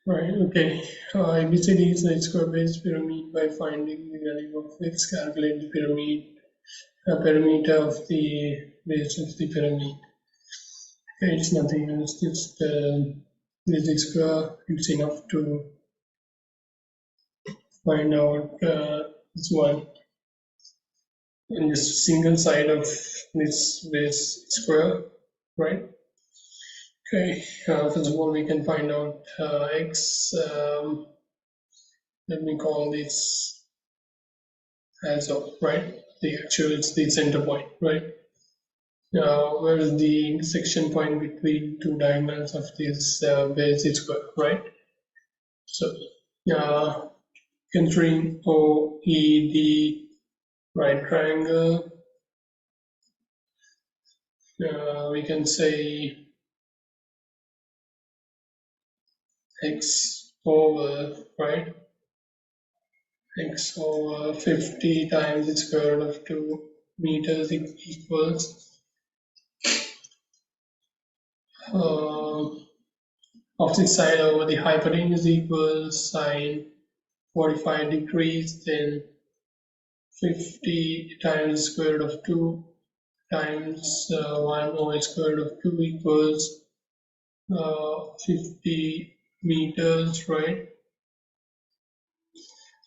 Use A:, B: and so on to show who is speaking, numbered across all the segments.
A: Right, okay. ABCD is a square base pyramid. By finding the value of x, calculate the perimeter of the base of the pyramid. Okay, it's nothing else, just this square. It's enough to find out this one. And just single side of this base square, right? Okay, first of all, we can find out x. Let me call this as of, right? The actual, it's the center point, right? Now, where is the intersection point between two diagonals of this base square, right? So, considering OED right triangle, we can say x over, right? X over 50 times the square root of 2 meters equals opposite side over the hypotenuse equals sine 45 degrees, then 50 times square root of 2 times 1 over square root of 2 equals 50 meters, right?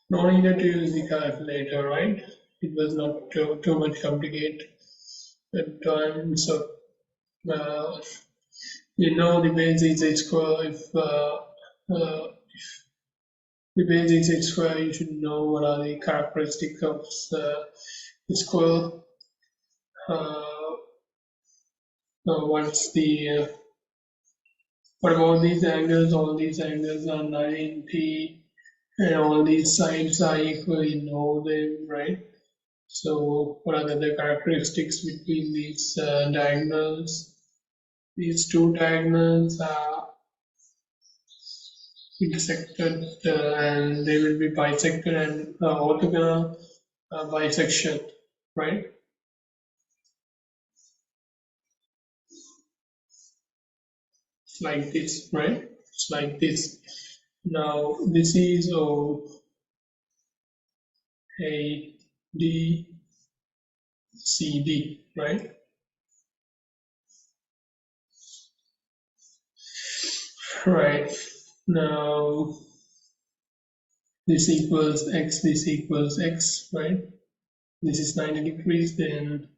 A: No need to use the calculator, right? It was not too much complicated at times. So you know the base is h square. If the base is h square, you should know what are the characteristics of the square. What's the what about these angles? All these angles are 90, and all these sides are equal. You know them, right? So, what are the characteristics between these diagonals? These two diagonals are intersected and they will be bisected and orthogonal bisection, right? It's like this, right? It's like this. Now, this is O A D C D, right? Right. Now, this equals x, right? This is 90 degrees, then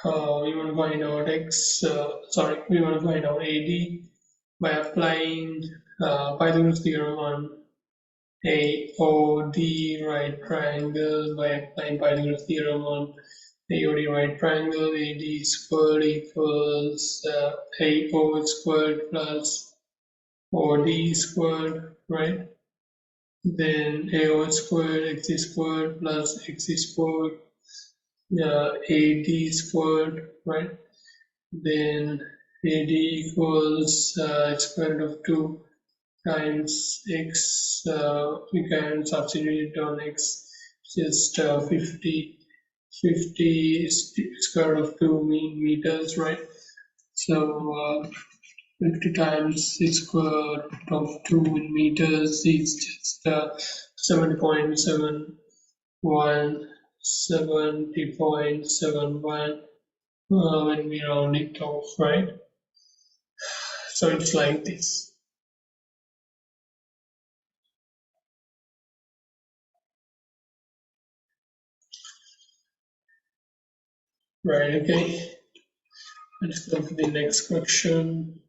A: we want to find out we want to find out AD by applying Pythagoras theorem on AOD right triangle. By applying Pythagoras theorem on AOD right triangle, AD squared equals AO squared plus OD squared, right? Then AO squared, x squared plus x squared, AD squared, right? Then AD equals square root of 2 times x. We can substitute it on x, just 50 square root of 2 meters, right? So 50 times square root of 2 in meters is just 70.71, 70.71 when we round it off, right? So it's like this. Right, okay. Let's go to the next question.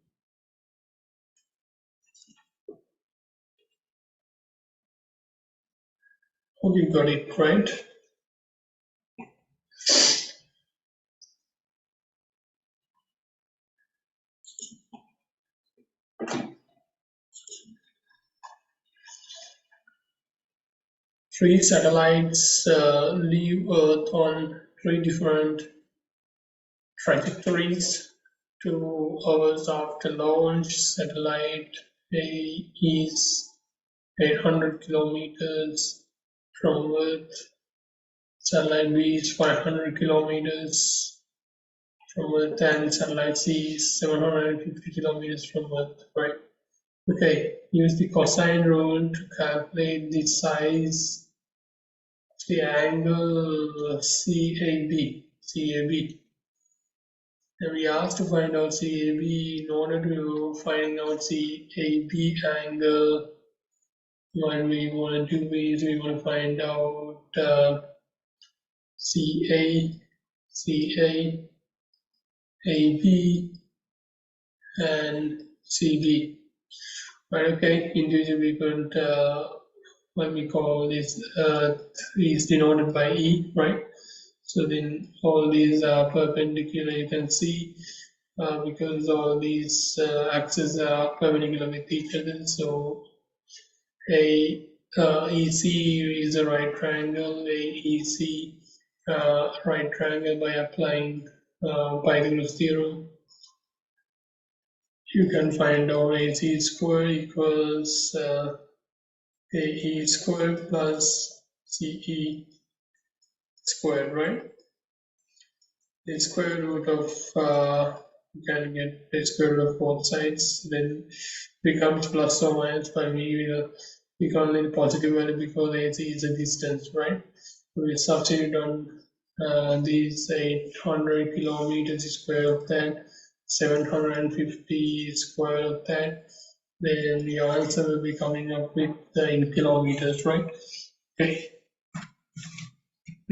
A: Hope you got it right. Three satellites leave Earth on three different trajectories. 2 hours after launch, satellite A is 800 kilometers from Earth. Satellite B is 500 kilometers from Earth, and satellite C is 750 kilometers from Earth, right? Okay, use the cosine rule to calculate the size of the angle CAB. And we asked to find out CAB. In order to find out CAB angle, what we want to do is we want to find out CA, AB, and CB. Right, okay, individually we could, what we call this, is denoted by E, right? So then all these are perpendicular, you can see, because all these axes are perpendicular with each other. So a EC is a right triangle, AEC right triangle by applying Pythagoras theorem. You can find out AC squared equals AE squared plus CE squared, right? The square root of you can get the square root of both sides, then becomes plus or minus, but we will pick only the positive value because AC is a distance, right? We substitute on these 800 kilometers square of that, 750 square of that, then the answer will be coming up with in kilometers, right? Okay,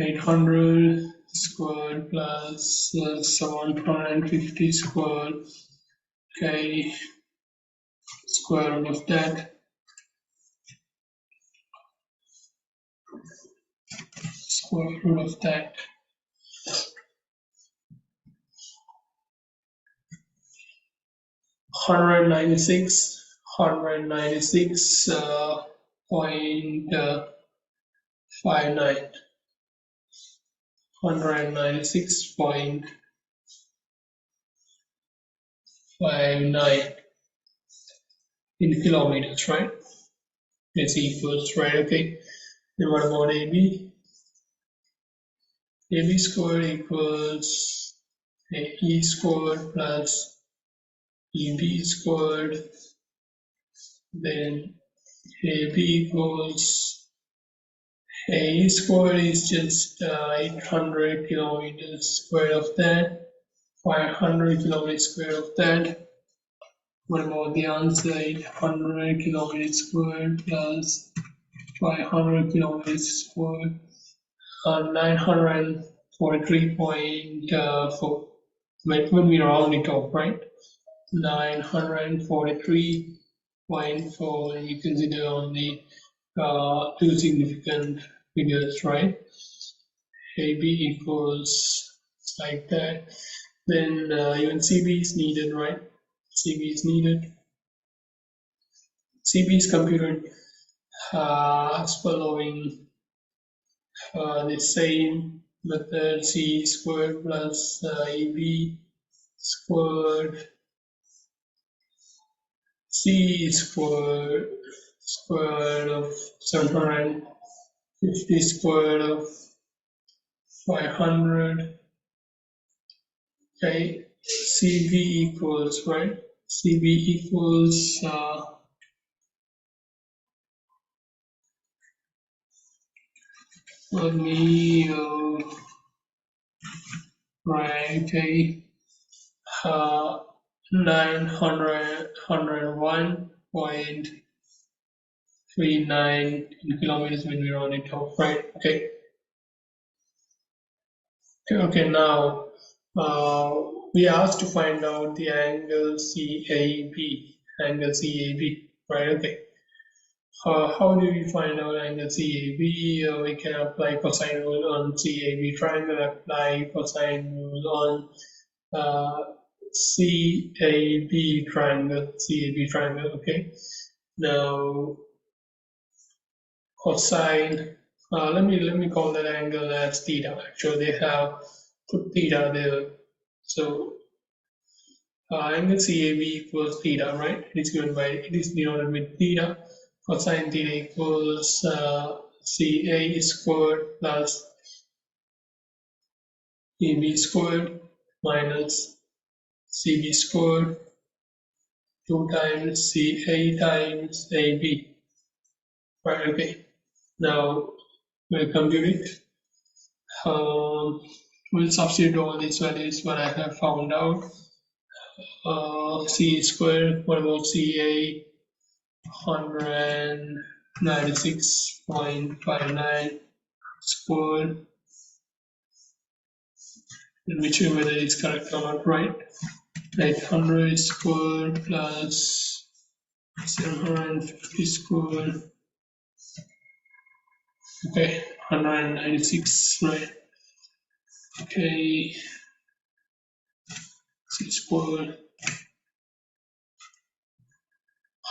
A: 800 squared plus 750 squared, okay, square root of that, square root of that. 196.59. 196.59 in kilometers, right? It's equals, right? Okay. Then what about AB? AB squared equals AE squared plus EB squared. Then AB equals AE squared is just 800 kilometers square of that, 500 kilometers square of that. What about the answer? 800 kilometers squared plus 500 kilometers squared, 943.4. When we round it off, right? 943.4. You consider only two significant figures, right? AB equals like that. Then even CB is needed, right? CB is needed. CB is computed as following the same method: C squared plus EB squared, C squared, square of 750 square of 500. Okay, CB equals, right? CB equals let me write a 901.39 in kilometers when we round it off, right? Okay. Okay, now we asked to find out the angle CAB, right? Okay. How do we find out angle CAB? We can apply cosine rule on CAB triangle, apply cosine rule on CAB triangle, okay? Now, cosine, let me call that angle as theta. Actually, they have put theta there. So, angle CAB equals theta, right? It is denoted with theta. Cosine theta equals CA squared plus AB squared minus CB squared 2 times CA times AB. Right, okay. Now we'll compute it. We'll substitute all these values what I have found out. C squared, what about CA? 196.59 squared, in whichever whether it's correct or not, right? 800 squared plus 750 squared. Okay, 196, right? Okay, 6 squared,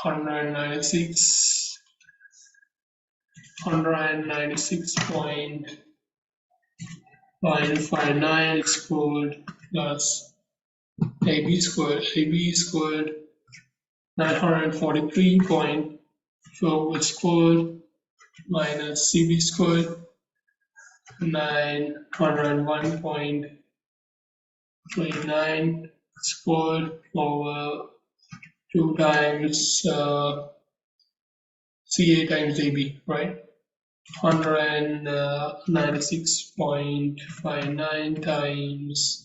A: 196, 196.59 squared plus AB squared 943.4 squared minus CB squared 901.29 squared over 2 times CA times AB, right? 196.59 times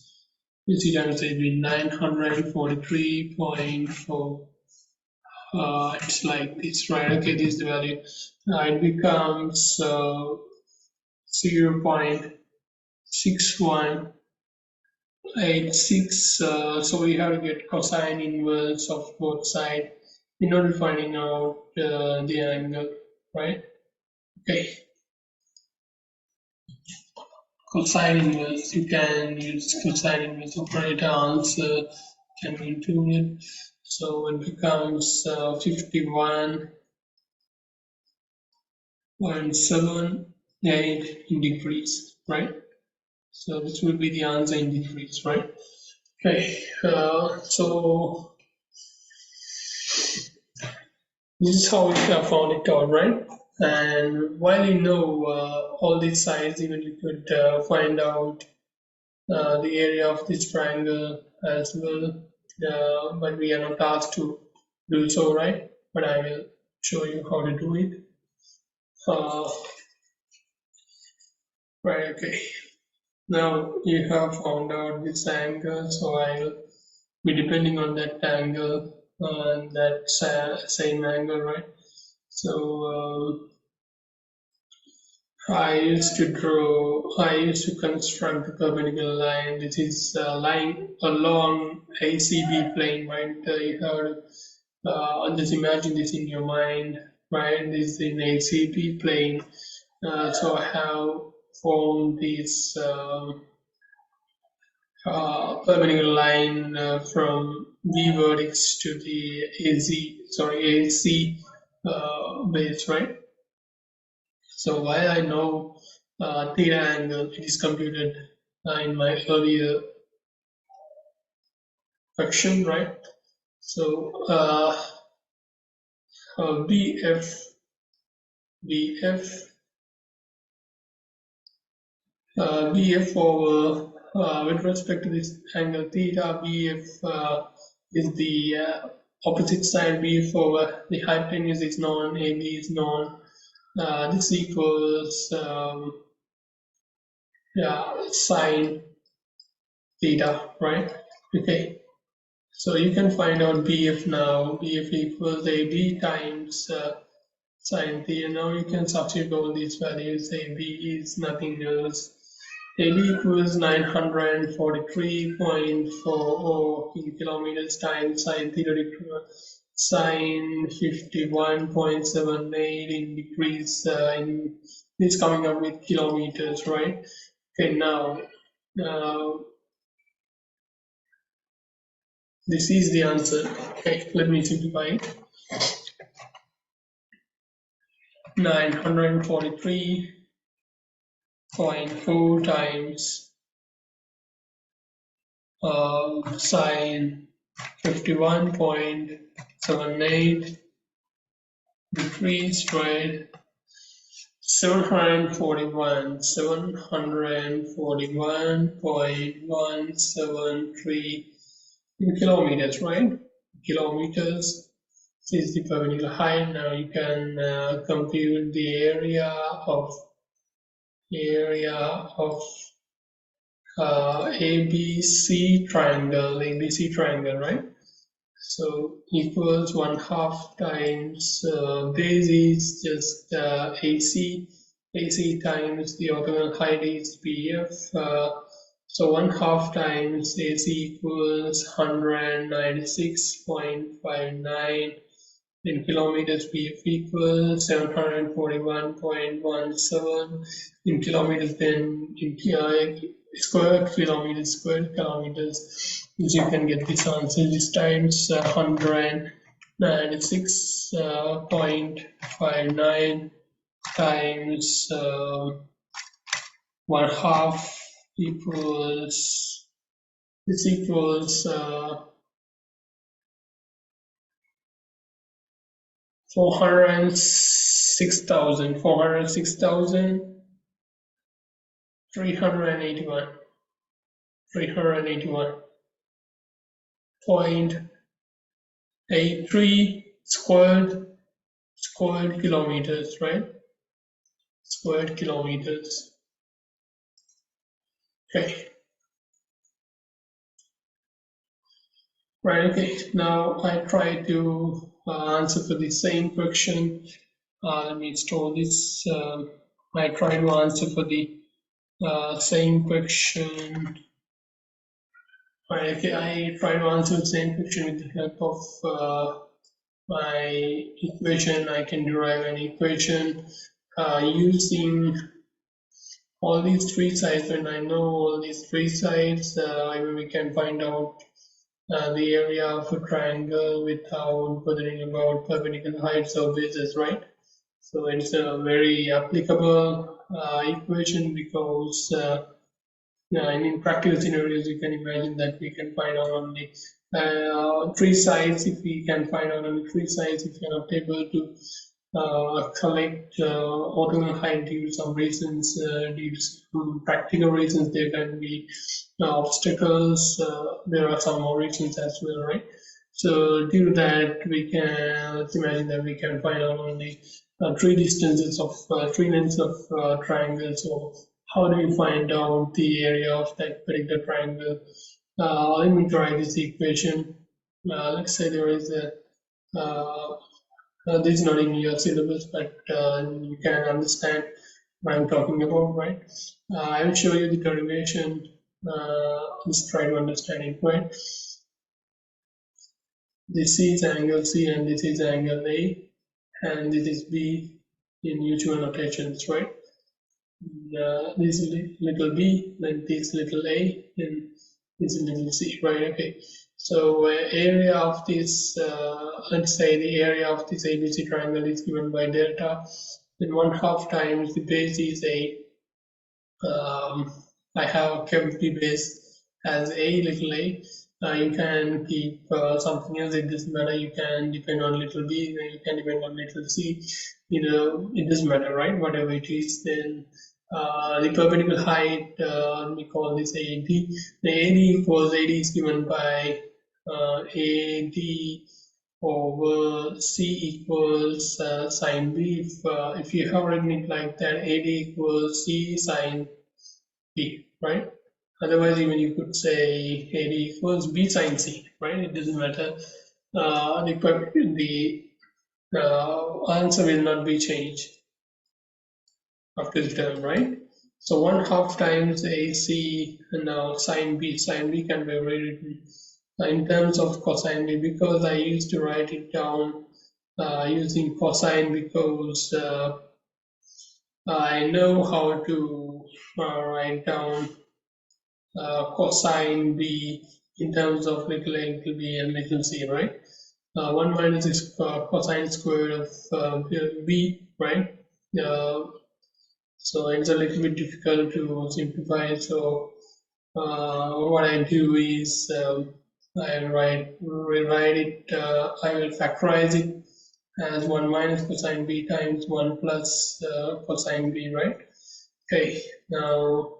A: AC times AB, 943.4. It's like this, right? Okay, this is the value. It becomes 0.6186. So we have to get cosine inverse of both sides in order to finding out the angle, right? Okay. Cosine inverse, you can use cosine inverse operator, answer can be included. So it becomes 51.78 in degrees, right? So this will be the answer in degrees, right? Okay, so this is how we have found it out, right? And while you know all these sides, even you could find out the area of this triangle as well, but we are not asked to do so, right? But I will show you how to do it. Right, okay. Now you have found out this angle, so I'll be depending on that angle and that same angle, right? So I used to construct the perpendicular line. This is a line along ACB plane, right? You have just imagine this in your mind, right? This is in ACB plane. So I have formed this perpendicular line from V vertex to the AC base, right? So while I know theta angle, it is computed in my earlier section, right? So BF over with respect to this angle theta, BF is the opposite side. BF over the hypotenuse is known, AB is known. This equals sine theta, right? Okay. So you can find out BF now. BF equals AB times sine theta. Now you can substitute all these values. AB is nothing else. AB equals 943.40 in kilometers times sine theta sine 51.78 in degrees. It's coming up with kilometers, right? Okay, now this is the answer. Okay, let me simplify it. 943.4 times sine 51.78 degrees, right? 741.173 in kilometers, right? kilometers. This is the perpendicular height. Now you can compute the area of ABC triangle, right? So equals 1/2 times base is just AC times the orthogonal height is BF. So 1/2 times AC equals 196.59 in kilometers. BF equals 741.17 in kilometers. Then in square kilometers. As you can get this answer, this times 196.59 times 1/2 equals, this equals 381.83 squared kilometers, right? Squared kilometers. Okay. Right, okay. Now I try to answer for the same question. Let me store this. I try to answer for the same question. Right, okay. I try to answer the same question with the help of my equation. I can derive an equation using all these three sides. When I know all these three sides, we can find out the area of a triangle without bothering about perpendicular heights or bases, right? So it's a very applicable equation because in practical scenarios you can imagine that we can find out only three sides. If we can find out only three sides, if we are not able to collect orthogonal height due to some reasons, due to some practical reasons, there can be obstacles. There are some more reasons as well, right? So due to that, we can, let's imagine that we can find out only three distances of three lengths of triangle. So how do you find out the area of that particular triangle? Let me try this equation. Let's say there is a this is not in your syllabus, but you can understand what I'm talking about, right? I will show you the derivation. Let's try to understand it, right? This is angle C and this is angle A, and this is B in usual notations, right? This is little b, then this little a, then this is little c, right? Okay. So area of this, let's say the area of this ABC triangle is given by delta. Then 1/2 times the base is a. I have kept the base as a little a. You can keep something else, it doesn't matter. You can depend on little b, then you can depend on little c. It doesn't matter, right? Whatever it is, then the perpendicular height, we call this AD. The AD is given by AD over C equals sine B. If you have written it like that, AD equals C sine B, right? Otherwise, even you could say AD equals B sine C, right? It doesn't matter. The answer will not be changed after the term, right? So 1/2 times AC, and now sine B. Sine B can be rewritten in terms of cosine B, because I used to write it down using cosine because I know how to write down cosine B in terms of little a, little b, and little c, right? 1 minus is cosine squared of b, right? So it's a little bit difficult to simplify. So what I do is I rewrite it. I will factorize it as 1 minus cosine b times 1 plus cosine b, right? Okay, now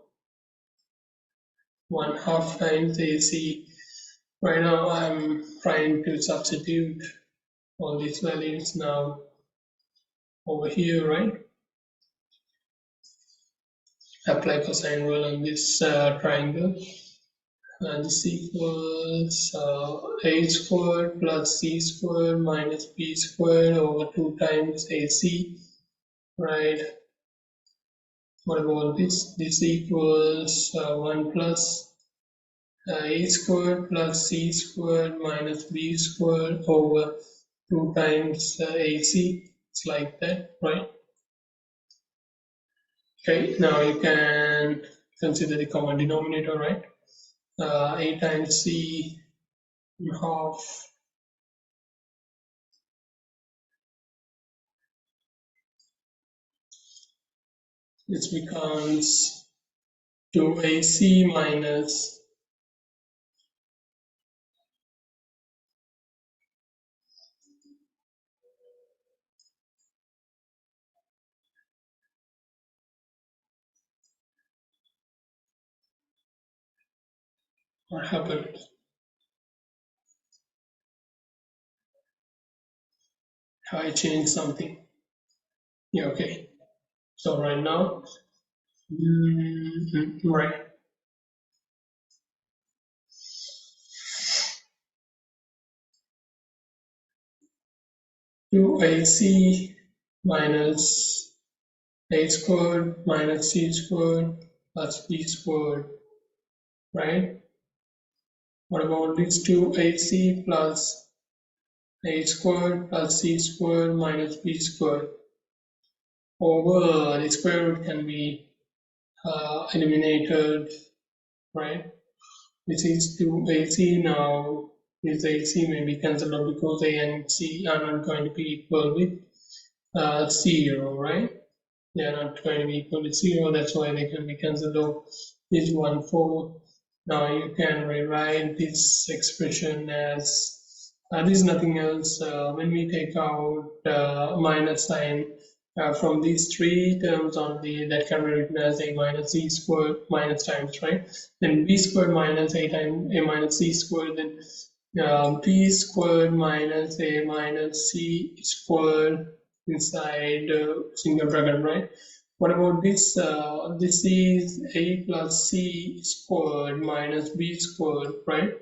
A: 1/2 times AC Right now I'm trying to substitute all these values now over here, right? Apply cosine rule on this triangle. And this equals a squared plus c squared minus b squared over 2 times ac, right? What about this? This equals 1 plus a squared plus c squared minus b squared over 2 times ac. It's like that, right? Okay, now you can consider the common denominator, right? A times c half, this becomes 2ac minus what happened? Have I changed something? Yeah, okay. So right now, right. 2ac minus a squared minus c squared plus b squared, right? What about this 2ac plus a squared plus c squared minus b squared over the square root can be eliminated, right? This is 2ac now. This ac may be cancelled out because a and c are not going to be equal with 0, right? They are not going to be equal to 0, that's why they can be cancelled out. This 1 4. Now you can rewrite this expression as this is nothing else. When we take out minus sign from these three terms only, that can be written as a minus c squared minus times, right? Then b squared minus a times a minus c squared, then b squared minus a minus c squared inside single bracket, right? What about this? This is a plus c squared minus b squared, right?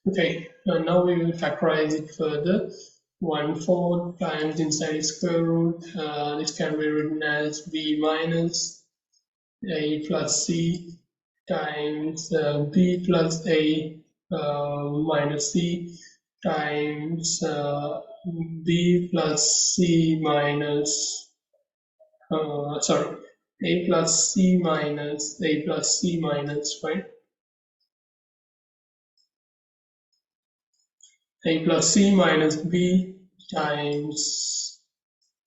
A: Okay, now we will factorize it further. 1/4 times inside square root. This can be written as b minus a plus c times b plus a minus c times b plus c minus sorry, a plus c minus a plus c minus, right? A plus c minus b times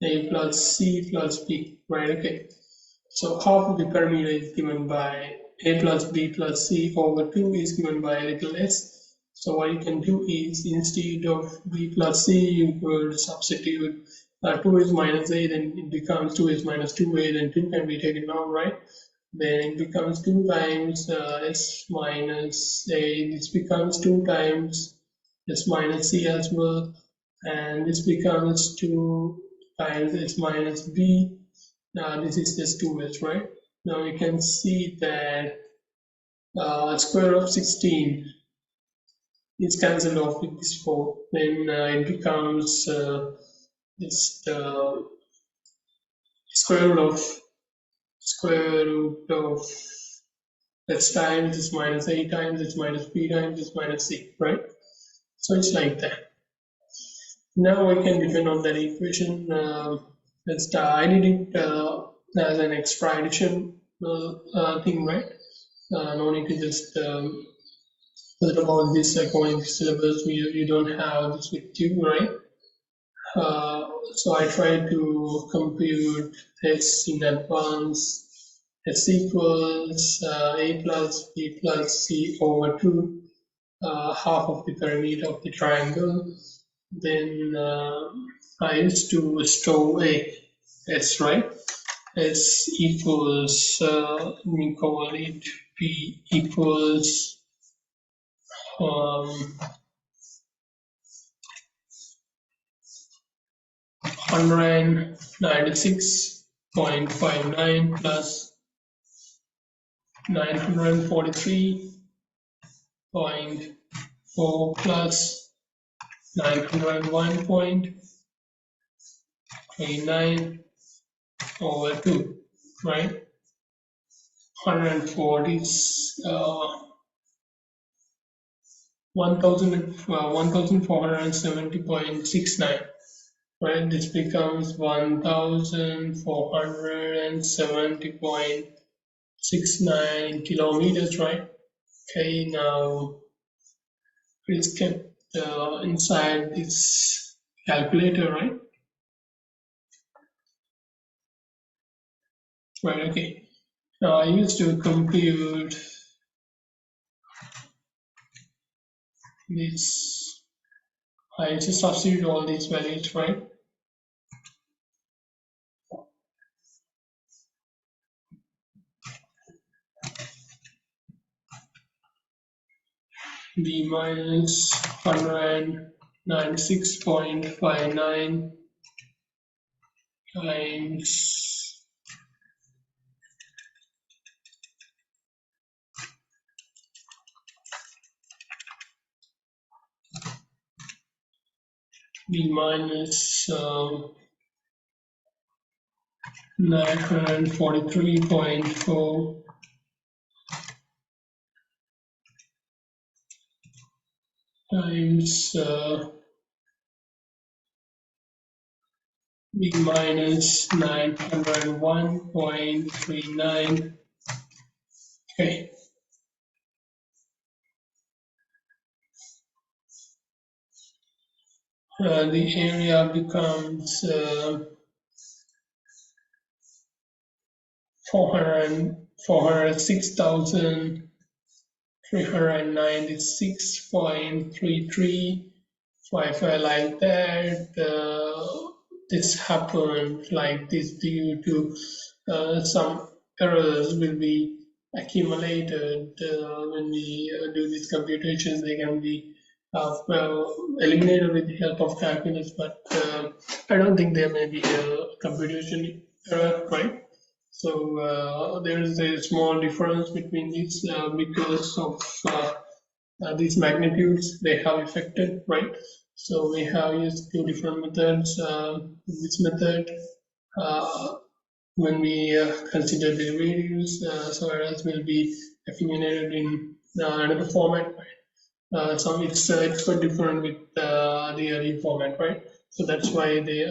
A: a plus c plus b, right? Okay, so half of the parameter is given by a plus b plus c over 2 is given by a little s. So what you can do is, instead of b plus c, you could substitute 2 is minus a, then it becomes 2 is minus 2a, then 2 can be taken out, right? Then it becomes 2 times s minus a, this becomes 2 times s minus c as well, and this becomes 2 times s minus b. Now this is just 2s, right? Now you can see that square root of 16 is cancelled off with this 4. Then it becomes it's square root of x times is minus a times it's minus b times it's minus c, right? So it's like that. Now we can depend on that equation. I did it as an extra addition thing, right? No need to just forget about this according to syllabus. You don't have this with you, right? So I tried to compute this in advance. S equals a plus b plus c over 2, half of the perimeter of the triangle. Then I used to store a s, right? S equals, we call it p equals 196.59 plus 943.4 plus 901.39 over 2, right? 140, 1470.69, right? This becomes 1470.69 kilometers, right? Okay, now it's kept inside this calculator, right? Right, okay. Now I used to compute this. I just substitute all these values, right? B minus 196.59 times B minus 943.4 times B minus 901.39. Okay. The area becomes 406,396.3355 like that. This happened like this due to some errors will be accumulated when we do these computations. They can be eliminated with the help of calculus, but I don't think there may be a computation error, right? So there is a small difference between these because of these magnitudes they have affected, right? So we have used two different methods. This method, uh, when we consider derivatives, so errors will be accumulated in another format. So it's quite different with the earlier format, right? So that's why they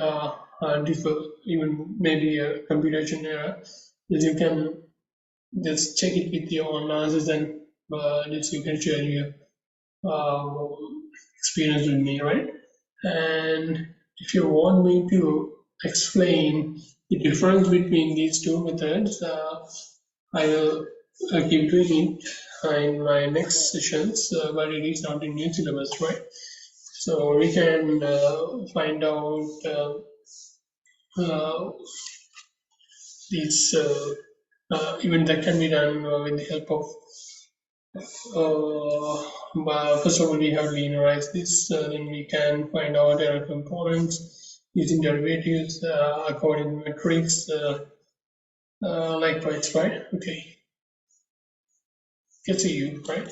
A: differ. Even maybe a computation error, as you can just check it with your own analysis and just you can share your uh, experience with me, right? And if you want me to explain the difference between these two methods, I will keep doing it in my next sessions, but it is not in new syllabus, right? So we can find out uh, these even that can be done with the help of but first of all we have linearized this, then we can find out error components using derivatives according to metrics, likewise, right? Okay, can see you, right?